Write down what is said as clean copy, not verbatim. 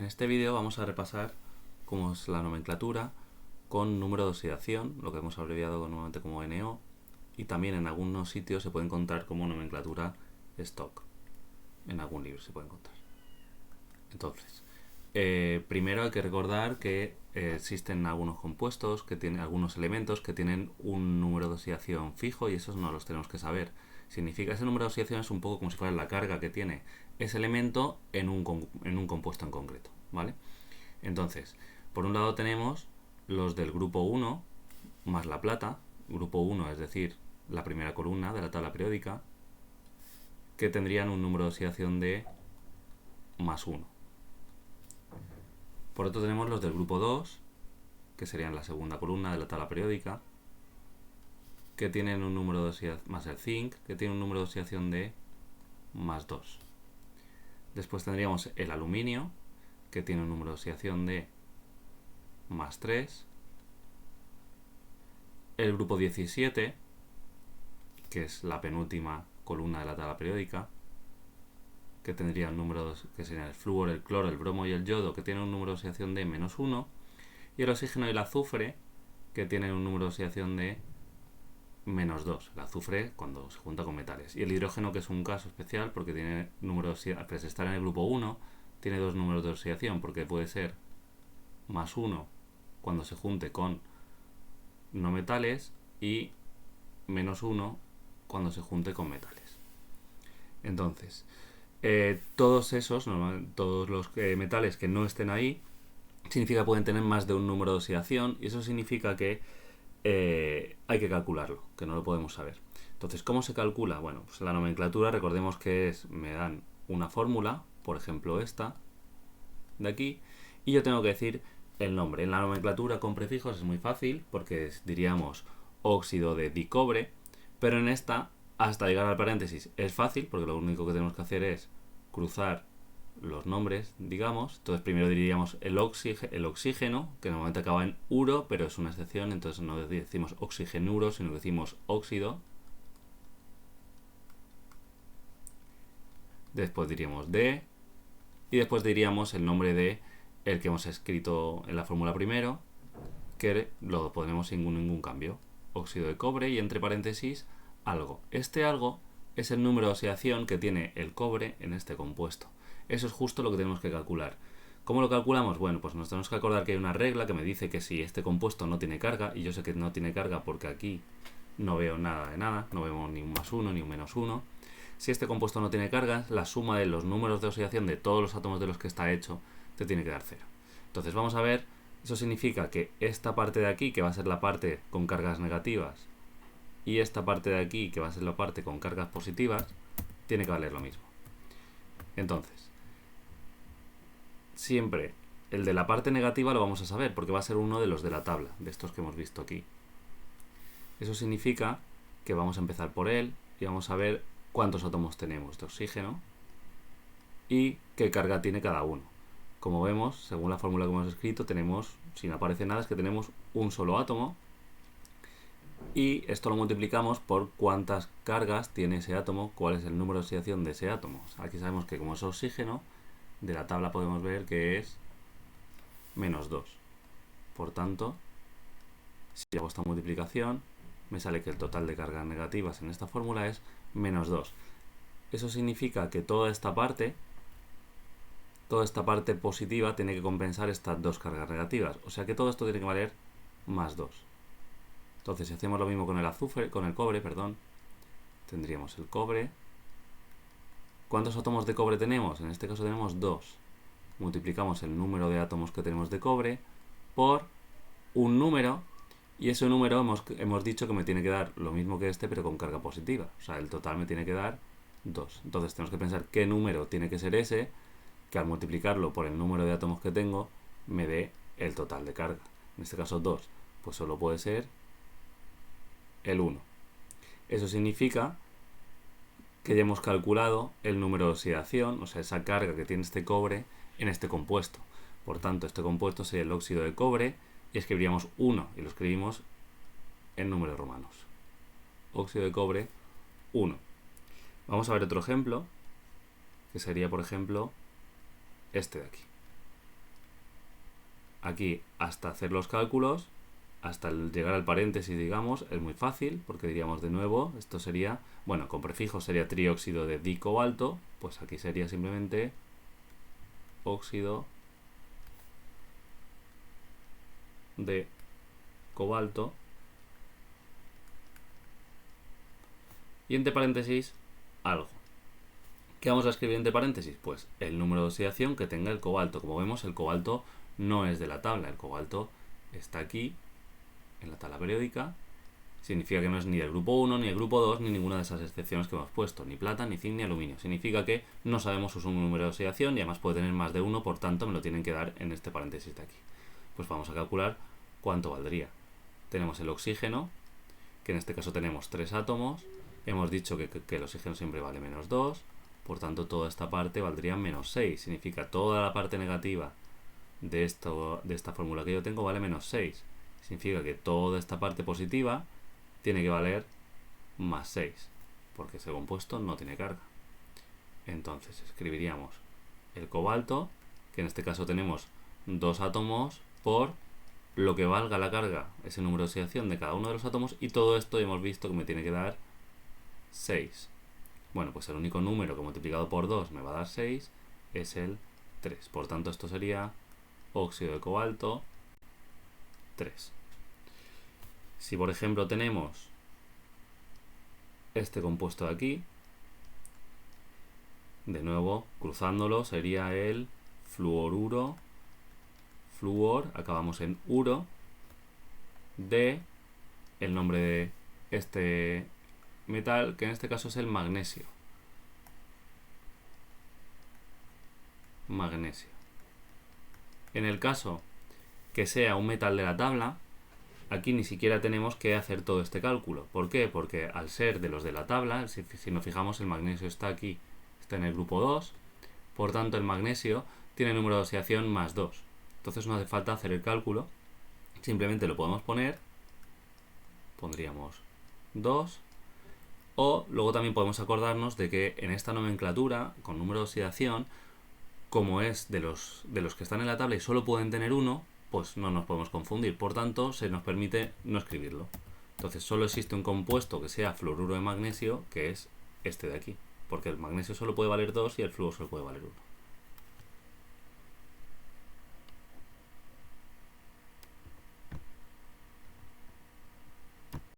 este vídeo vamos a repasar cómo es la nomenclatura con número de oxidación, lo que hemos abreviado normalmente como NO, y también en algunos sitios se puede encontrar como nomenclatura stock. En algún libro se puede encontrar. Entonces, primero hay que recordar que existen algunos compuestos, que tienen algunos elementos que tienen un número de oxidación fijo y esos no los tenemos que saber. Significa ese número de oxidación es un poco como si fuera la carga que tiene ese elemento en un compuesto en concreto, ¿vale? Entonces, por un lado tenemos los del grupo 1 más la plata, grupo 1 es decir, la primera columna de la tabla periódica, que tendrían un número de oxidación de más 1. Por otro tenemos los del grupo 2, que serían la segunda columna de la tabla periódica, que tienen un número de oxidación, más el zinc, que tiene un número de oxidación de más 2. Después tendríamos el aluminio, que tiene un número de oxidación de más 3. El grupo 17, que es la penúltima columna de la tabla periódica, que tendría un número, que serían el flúor, el cloro, el bromo y el yodo, que tienen un número de oxidación de menos 1. Y el oxígeno y el azufre, que tienen un número de oxidación de menos 2. El azufre cuando se junta con metales. Y el hidrógeno, que es un caso especial porque tiene número de oxidación, pese a estar en el grupo 1, tiene dos números de oxidación, porque puede ser más 1 cuando se junte con no metales y menos 1 cuando se junte con metales. Entonces, todos los metales que no estén ahí, significa que pueden tener más de un número de oxidación, y eso significa que hay que calcularlo, que no lo podemos saber. Entonces, ¿cómo se calcula? Bueno, pues la nomenclatura, recordemos que me dan una fórmula, por ejemplo esta, de aquí, y yo tengo que decir el nombre. En la nomenclatura con prefijos es muy fácil, porque diríamos óxido de dicobre, pero en esta, hasta llegar al paréntesis, es fácil, porque lo único que tenemos que hacer es cruzar los nombres, digamos. Entonces primero diríamos el oxígeno, que normalmente acaba en uro, pero es una excepción, entonces no decimos oxigenuro, sino que decimos óxido. Después diríamos de, y después diríamos el nombre de el que hemos escrito en la fórmula primero, que lo ponemos sin ningún cambio. Óxido de cobre y entre paréntesis algo. Este algo es el número de oxidación que tiene el cobre en este compuesto. Eso es justo lo que tenemos que calcular. ¿Cómo lo calculamos? Bueno, pues nos tenemos que acordar que hay una regla que me dice que si este compuesto no tiene carga, y yo sé que no tiene carga porque aquí no veo nada de nada, no vemos ni un más 1 ni un menos 1. Si este compuesto no tiene carga, la suma de los números de oxidación de todos los átomos de los que está hecho te tiene que dar 0. Entonces vamos a ver, eso significa que esta parte de aquí, que va a ser la parte con cargas negativas, y esta parte de aquí, que va a ser la parte con cargas positivas, tiene que valer lo mismo. Entonces, siempre el de la parte negativa lo vamos a saber, porque va a ser uno de los de la tabla, de estos que hemos visto aquí. Eso significa que vamos a empezar por él y vamos a ver cuántos átomos tenemos de oxígeno y qué carga tiene cada uno. Como vemos, según la fórmula que hemos escrito, tenemos, si no aparece nada, es que tenemos un solo átomo, y esto lo multiplicamos por cuántas cargas tiene ese átomo, cuál es el número de oxidación de ese átomo. Aquí sabemos que como es oxígeno, de la tabla podemos ver que es menos 2. Por tanto, si hago esta multiplicación, me sale que el total de cargas negativas en esta fórmula es menos 2. Eso significa que toda esta parte positiva tiene que compensar estas dos cargas negativas. O sea que todo esto tiene que valer más 2. Entonces, si hacemos lo mismo con el azufre, con el cobre, tendríamos el cobre. ¿Cuántos átomos de cobre tenemos? En este caso tenemos 2. Multiplicamos el número de átomos que tenemos de cobre por un número, y ese número hemos dicho que me tiene que dar lo mismo que este, pero con carga positiva. O sea, el total me tiene que dar 2. Entonces tenemos que pensar qué número tiene que ser ese, que al multiplicarlo por el número de átomos que tengo, me dé el total de carga. En este caso 2, pues solo puede ser el 1. Eso significa que ya hemos calculado el número de oxidación, o sea, esa carga que tiene este cobre en este compuesto. Por tanto, este compuesto sería el óxido de cobre, y escribiríamos 1, y lo escribimos en números romanos. Óxido de cobre 1. Vamos a ver otro ejemplo, que sería, por ejemplo, este de aquí. aquí hasta hacer los cálculos, hasta llegar al paréntesis, digamos, es muy fácil, porque diríamos de nuevo, esto sería, bueno, con prefijos sería trióxido de dicobalto, pues aquí sería simplemente óxido de cobalto. Y entre paréntesis, algo. ¿Qué vamos a escribir entre paréntesis? Pues el número de oxidación que tenga el cobalto. Como vemos, el cobalto no es de la tabla, el cobalto está aquí, en la tabla periódica. Significa que no es ni del grupo 1, ni el grupo 2, ni ninguna de esas excepciones que hemos puesto, ni plata, ni zinc, ni aluminio. Significa que no sabemos su número de oxidación y además puede tener más de 1, por tanto me lo tienen que dar en este paréntesis de aquí. Pues vamos a calcular cuánto valdría. Tenemos el oxígeno, que en este caso tenemos 3 átomos. Hemos dicho que el oxígeno siempre vale menos 2, por tanto toda esta parte valdría menos 6. Significa toda la parte negativa de esta fórmula que yo tengo vale menos 6. Significa que toda esta parte positiva tiene que valer más 6, porque ese compuesto no tiene carga. Entonces escribiríamos el cobalto, que en este caso tenemos 2 átomos por lo que valga la carga, ese número de oxidación de cada uno de los átomos, y todo esto hemos visto que me tiene que dar 6. Bueno, pues el único número que multiplicado por 2 me va a dar 6 es el 3. Por tanto, esto sería óxido de cobalto 3. Si por ejemplo tenemos este compuesto de aquí, de nuevo cruzándolo sería el fluoruro, fluor, acabamos en uro, de el nombre de este metal, que en este caso es el magnesio. Magnesio. En el caso que sea un metal de la tabla, aquí ni siquiera tenemos que hacer todo este cálculo. ¿Por qué? Porque al ser de los de la tabla, si nos fijamos, el magnesio está aquí, está en el grupo 2, por tanto el magnesio tiene número de oxidación más 2. Entonces no hace falta hacer el cálculo, simplemente lo podemos poner, pondríamos 2, o luego también podemos acordarnos de que en esta nomenclatura, con número de oxidación, como es de los que están en la tabla y solo pueden tener 1, pues no nos podemos confundir, por tanto se nos permite no escribirlo. Entonces solo existe un compuesto que sea fluoruro de magnesio, que es este de aquí, porque el magnesio solo puede valer 2 y el flúor solo puede valer 1.